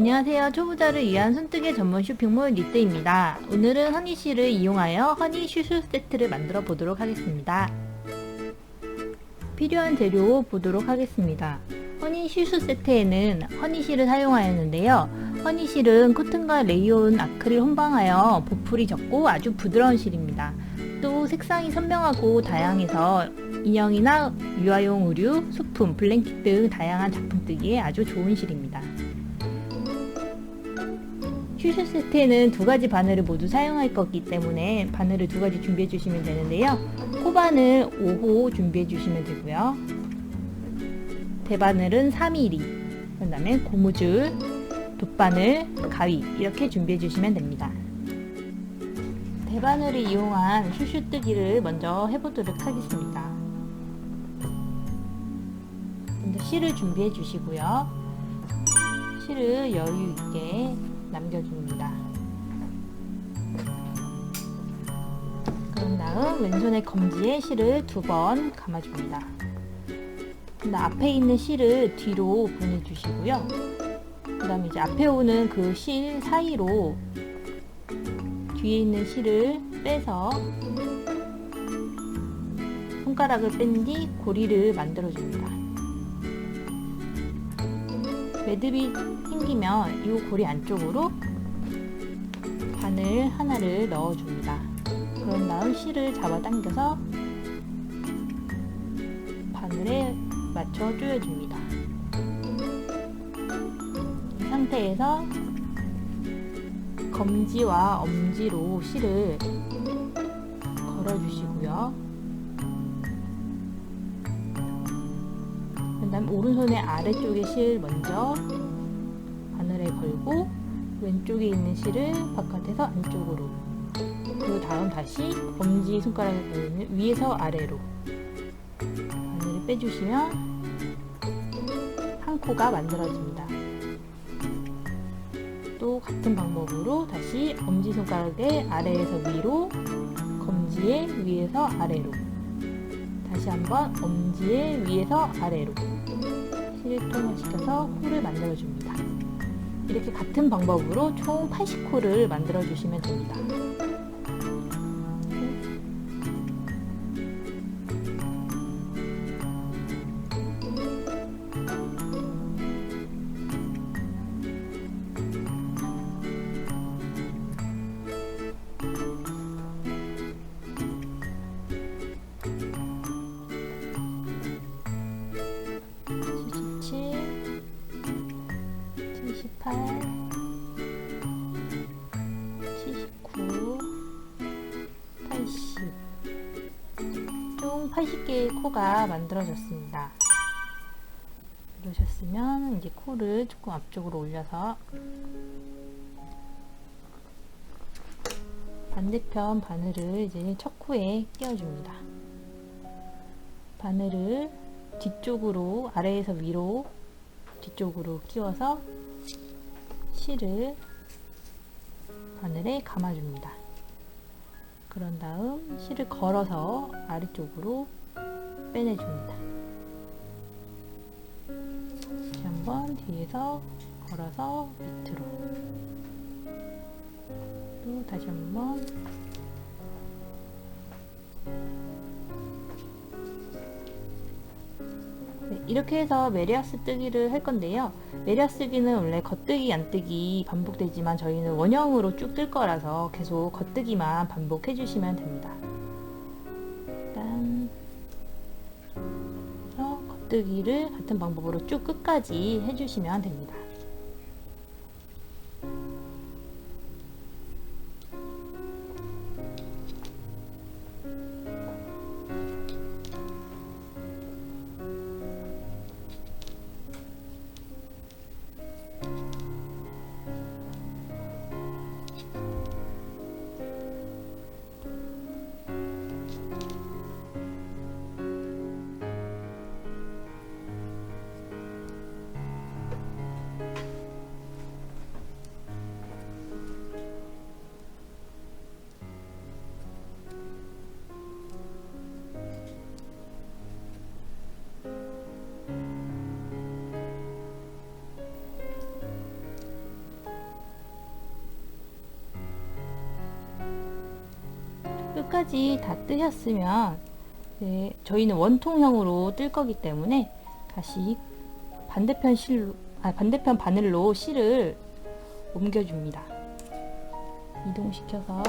안녕하세요. 초보자를 위한 손뜨개 전문 쇼핑몰 니뜨입니다. 오늘은 허니실을 이용하여 허니 슈슈 세트를 만들어 보도록 하겠습니다. 필요한 재료 보도록 하겠습니다. 허니 슈슈 세트에는 허니실을 사용하였는데요. 허니실은 코튼과 레이온 아크릴 혼방하여 보풀이 적고 아주 부드러운 실입니다. 또 색상이 선명하고 다양해서 인형이나 유아용 의류, 소품, 블랭킷 등 다양한 작품 뜨기에 아주 좋은 실입니다. 슈슈 세트에는 두 가지 바늘을 모두 사용할 거기 때문에 바늘을 두 가지 준비해 주시면 되는데요. 코바늘 5호 준비해 주시면 되고요. 대바늘은 3mm, 그 다음에 고무줄, 돗바늘, 가위 이렇게 준비해 주시면 됩니다. 대바늘을 이용한 슈슈 뜨기를 먼저 해보도록 하겠습니다. 먼저 실을 준비해 주시고요. 실을 여유 있게 남겨줍니다. 그런 다음 왼손의 검지에 실을 2번 감아줍니다. 앞에 있는 실을 뒤로 보내주시고요. 그 다음에 이제 앞에 오는 그 실 사이로 뒤에 있는 실을 빼서 손가락을 뺀 뒤 고리를 만들어줍니다. 매듭이 생기면 이 고리 안쪽으로 바늘 하나를 넣어줍니다. 그런 다음 실을 잡아당겨서 바늘에 맞춰 조여줍니다. 이 상태에서 검지와 엄지로 실을 걸어주시고요. 그 다음 오른손의 아래쪽에 실 먼저 바늘에 걸고 왼쪽에 있는 실을 바깥에서 안쪽으로, 그 다음 다시 엄지 손가락을 걸는 위에서 아래로 바늘을 빼주시면 한 코가 만들어집니다. 또 같은 방법으로 다시 엄지손가락의 아래에서 위로, 검지의 위에서 아래로, 다시 한번 엄지의 위에서 아래로 실을 통합시켜서 코를 만들어줍니다. 이렇게 같은 방법으로 총 80코를 만들어 주시면 됩니다. 총 80개의 코가 만들어졌습니다. 그러셨으면 이제 코를 조금 앞쪽으로 올려서 반대편 바늘을 이제 첫 코에 끼워줍니다. 바늘을 뒤쪽으로, 아래에서 위로 뒤쪽으로 끼워서 실을 바늘에 감아줍니다. 그런 다음 실을 걸어서 아래쪽으로 빼내줍니다. 다시 한번 뒤에서 걸어서 밑으로, 또 다시 한번 이렇게 해서 메리아스 뜨기를 할 건데요. 메리아스 뜨기는 원래 겉뜨기 안뜨기 반복되지만 저희는 원형으로 쭉 뜰 거라서 계속 겉뜨기만 반복해 주시면 됩니다. 일단 겉뜨기를 같은 방법으로 쭉 끝까지 해주시면 됩니다. 끝까지 다 뜨셨으면 저희는 원통형으로 뜰 거기 때문에 다시 반대편 바늘로 실을 옮겨줍니다. 이동시켜서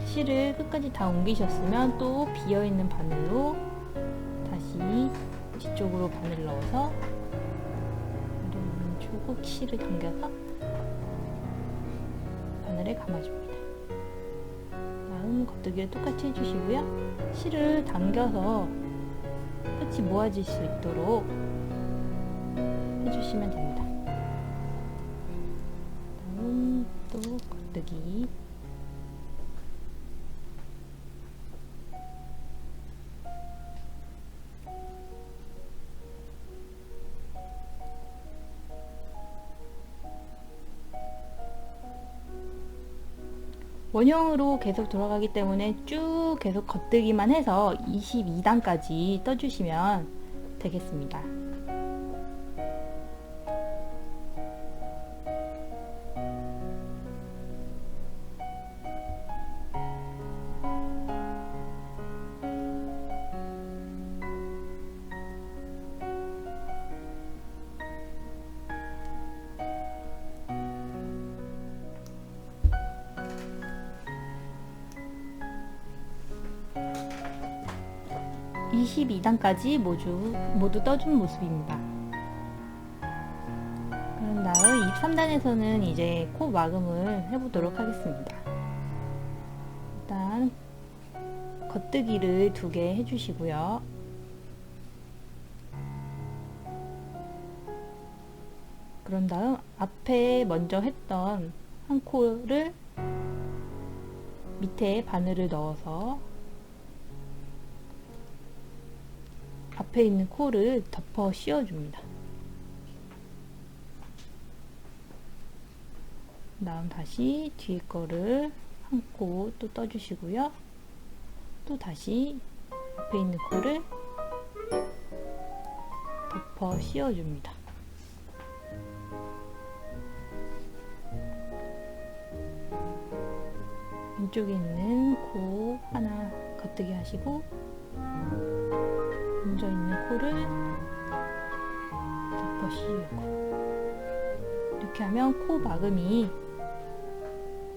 실을 끝까지 다 옮기셨으면 또 비어있는 바늘로 다시 뒤쪽으로 바늘 넣어서 쭉 실을 당겨서 바늘에 감아줍니다. 다음 겉뜨기를 똑같이 해주시고요. 실을 당겨서 끝이 모아질 수 있도록 해주시면 됩니다. 다음 또 겉뜨기. 원형으로 계속 돌아가기 때문에 쭉 계속 겉뜨기만 해서 22단까지 떠주시면 되겠습니다. (22단까지) 모두 떠준 모습입니다. 그런 다음 23단에서는 이제 코 마금을 해보도록 하겠습니다. 일단 겉뜨기를 2개 해주시고요. 그런 다음 앞에 먼저 했던 한 코를 밑에 바늘을 넣어서 앞에 있는 코를 덮어 씌워줍니다. 다음 다시 뒤에 거를 한 코 또 떠주시고요. 또 다시 앞에 있는 코를 덮어 씌워줍니다. 왼쪽에 있는 코 하나 겉뜨기 하시고 먼저 있는 코를 덮어 씌우고 이렇게 하면 코 마금이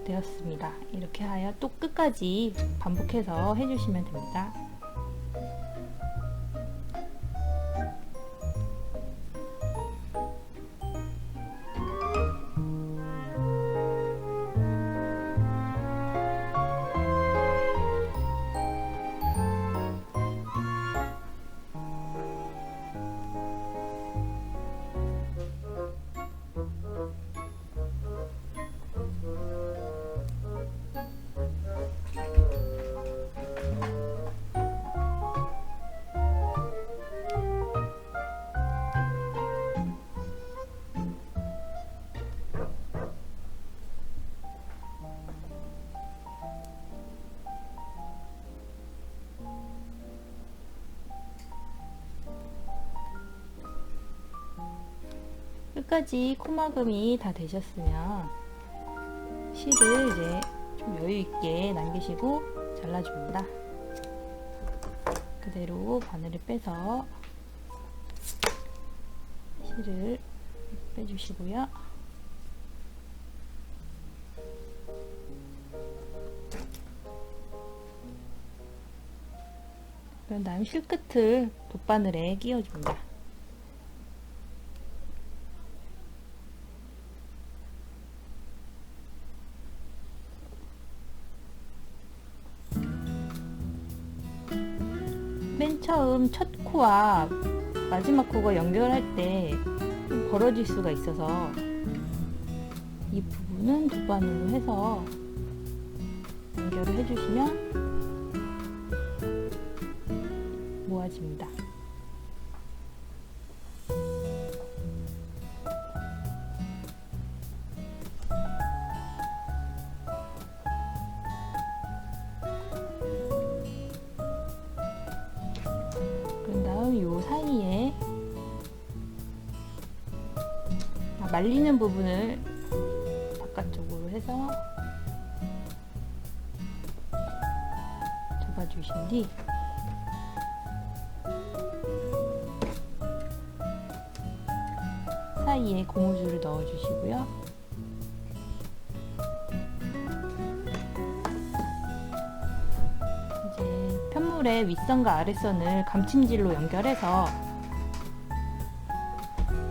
되었습니다. 이렇게 하여 또 끝까지 반복해서 해주시면 됩니다. 끝까지 코마금이 다 되셨으면 실을 이제 좀 여유있게 남기시고 잘라줍니다. 그대로 바늘을 빼서 실을 빼주시고요. 그런 다음 실끝을 돗바늘에 끼워줍니다. 맨 처음 첫 코와 마지막 코가 연결할 때 벌어질 수가 있어서 이 부분은 돗바늘로 해서 연결을 해주시면 모아집니다. 말리는 부분을 바깥쪽으로 해서 잡아주신 뒤 사이에 고무줄을 넣어주시고요. 이제 편물의 윗선과 아랫선을 감침질로 연결해서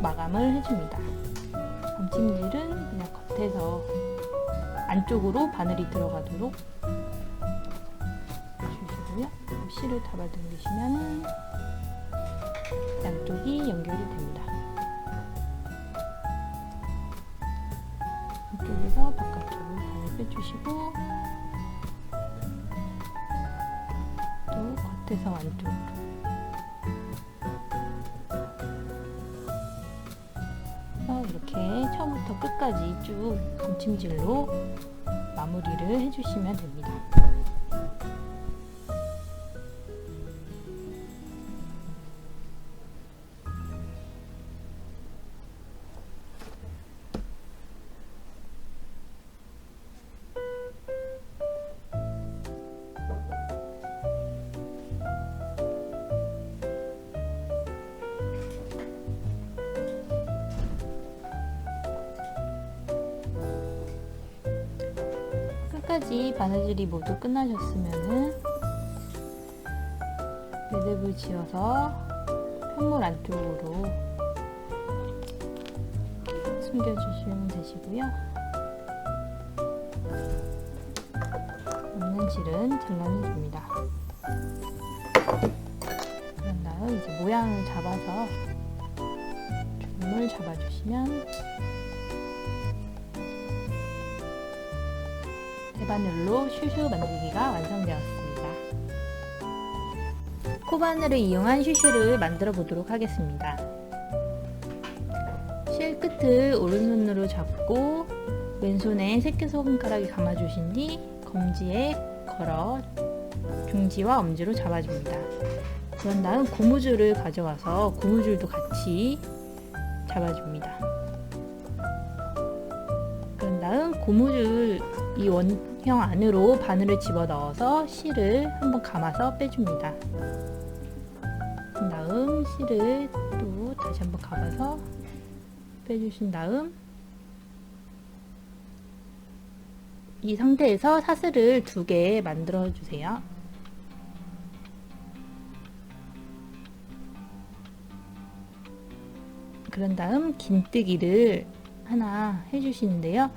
마감을 해줍니다. 감침질은 그냥 겉에서 안쪽으로 바늘이 들어가도록 주시고요. 실을 잡아당기시면 양쪽이 연결이 됩니다. 이쪽에서 바깥쪽으로 바늘 빼주시고 또 겉에서 안쪽으로 이렇게 처음부터 끝까지 쭉 감침질로 마무리를 해주시면 됩니다. 끝까지 바느질이 모두 끝나셨으면은 매듭을 지어서 편물 안쪽으로 숨겨주시면 되시고요. 없는 실은 잘라내줍니다. 그런 다음 이제 모양을 잡아서 줄을 잡아주시면 코바늘로 슈슈 만들기가 완성되었습니다. 코바늘을 이용한 슈슈를 만들어 보도록 하겠습니다. 실 끝을 오른손으로 잡고 왼손에 새끼손가락에 감아주신 뒤 검지에 걸어 중지와 엄지로 잡아줍니다. 그런 다음 고무줄을 가져와서 고무줄도 같이 잡아줍니다. 그런 다음 고무줄 이 원형 안으로 바늘을 집어넣어서 실을 한번 감아서 빼줍니다. 그 다음 실을 또 다시 한번 감아서 빼주신 다음 이 상태에서 사슬을 2개 만들어 주세요. 그런 다음 긴뜨기를 하나 해주시는데요.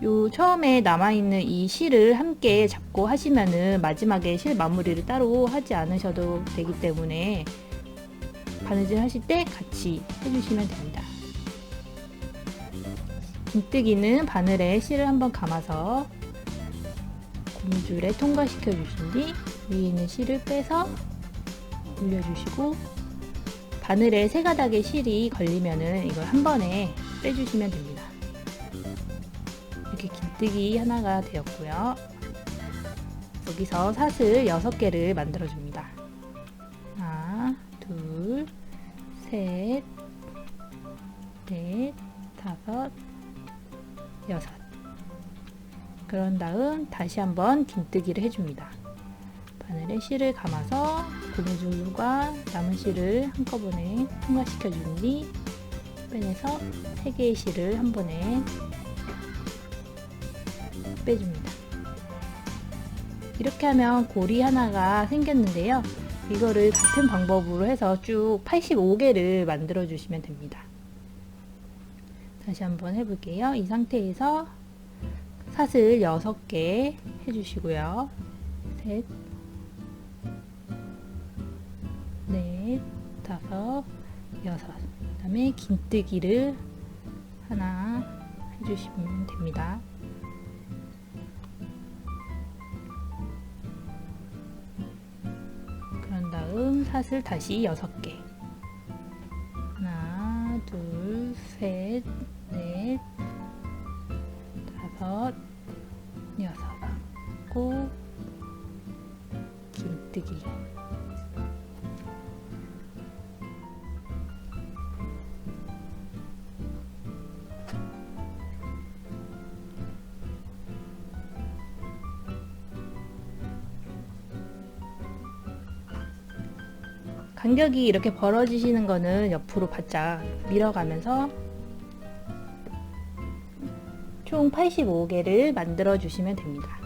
요 처음에 남아있는 이 실을 함께 잡고 하시면은 마지막에 실 마무리를 따로 하지 않으셔도 되기 때문에 바느질 하실 때 같이 해주시면 됩니다. 긴뜨기는 바늘에 실을 한번 감아서 고무줄에 통과시켜 주신 뒤 위에 있는 실을 빼서 올려주시고 바늘에 3가닥의 실이 걸리면은 이걸 한 번에 빼주시면 됩니다. 이렇게 긴뜨기 하나가 되었고요. 여기서 사슬 6개를 만들어 줍니다. 하나, 둘, 셋, 넷, 다섯, 여섯. 그런 다음 다시 한번 긴뜨기를 해줍니다. 바늘에 실을 감아서 고무줄과 남은 실을 한꺼번에 통과시켜 준 뒤 빼내서 3개의 실을 한 번에 빼줍니다. 이렇게 하면 고리 하나가 생겼는데요. 이거를 같은 방법으로 해서 쭉 85개를 만들어 주시면 됩니다. 다시 한번 해볼게요. 이 상태에서 사슬 6개 해주시고요. 셋, 넷, 다섯, 여섯. 그 다음에 긴뜨기를 하나 해주시면 됩니다. 그런 다음 사슬 다시 6개. 하나, 둘, 셋, 넷, 다섯, 여섯. 고 긴뜨기. 간격이 이렇게 벌어지시는 거는 옆으로 바짝 밀어가면서 총 85개를 만들어 주시면 됩니다.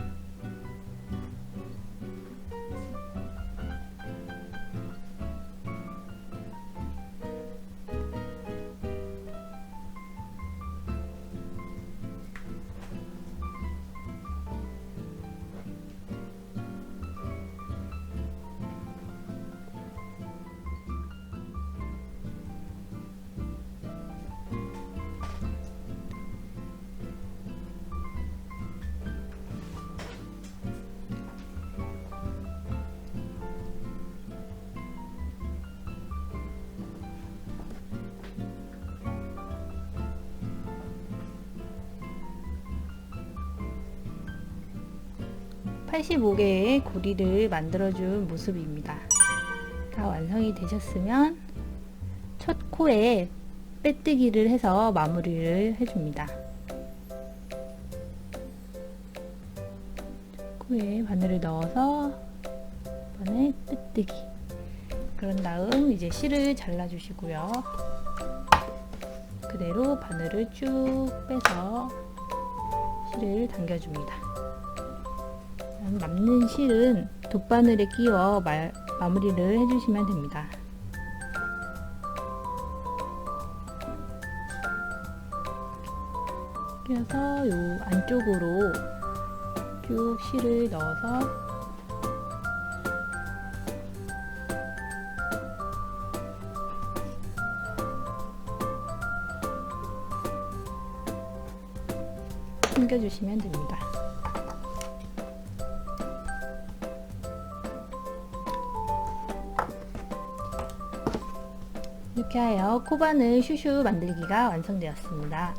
(85) 개의 고리를 만들어준 모습입니다. 다 완성이 되셨으면 첫 코에 빼뜨기를 해서 마무리를 해줍니다. 코에 바늘을 넣어서 이번에 빼뜨기. 그런 다음 이제 실을 잘라 주시고요. 그대로 바늘을 쭉 빼서 실을 당겨줍니다. 남는 실은 돗바늘에 끼워 마무리를 해주시면 됩니다. 끼워서 요 안쪽으로 쭉 실을 넣어서 당겨주시면 됩니다. 이렇게 하여 코바늘 슈슈 만들기가 완성되었습니다.